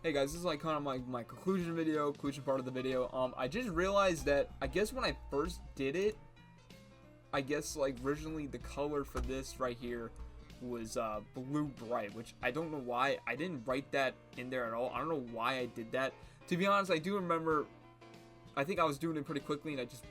Hey guys, this is like kind of my conclusion video, conclusion part of the video. I just realized that I guess when I first did it, I guess like originally the color for this right here was blue bright, which I don't know why I didn't write that in there at all. I don't know why I did that. To be honest, I do remember. I think I was doing it pretty quickly, and I just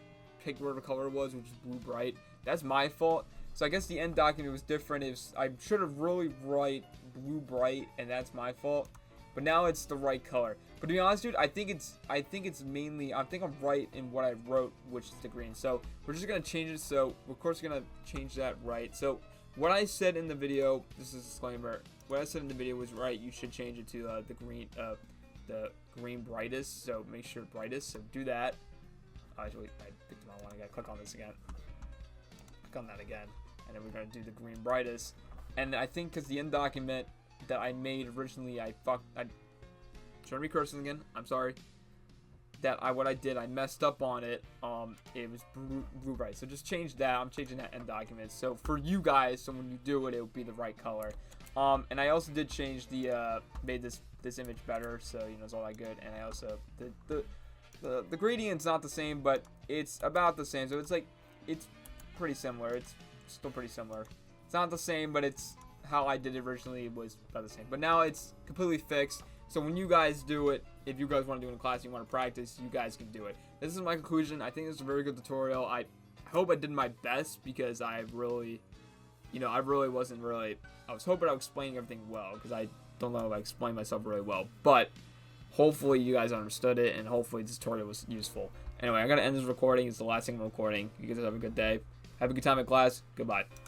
picked whatever color it was, which is blue bright. That's my fault. So I guess the end document was different. I should have really write blue bright, and that's my fault. But now it's the right color. But to be honest, dude, I think it's mainly, I think I'm right in what I wrote, which is the green. So we're just gonna change it. So we're of course gonna change that right. So what I said in the video, this is a disclaimer. What I said in the video was right. You should change it to the green brightest. So make sure brightest. So do that. Actually, I picked the wrong one. I gotta click on this again. Click on that again, and then we're gonna do the green brightest. And I think because the end document that I made originally, I shouldn't be cursing again. I'm sorry. What I did, I messed up on it. It was blue bright. So just change that. I'm changing that end document. So for you guys, so when you do it, it will be the right color. And I also did change made this image better. So you know it's all that good. And I also the gradient's not the same, but it's about the same. So it's pretty similar. It's still pretty similar. It's not the same, but it's how I did it originally was about the same. But now it's completely fixed. So when you guys do it, if you guys want to do it in class, you want to practice, you guys can do it. This is my conclusion. I think this is a very good tutorial. I hope I did my best because I really wasn't really. I was hoping I was explaining everything well because I don't know if I explained myself really well. But hopefully you guys understood it and hopefully this tutorial was useful. Anyway, I gotta end this recording. It's the last thing I'm recording. You guys have a good day. Have a good time in class. Goodbye.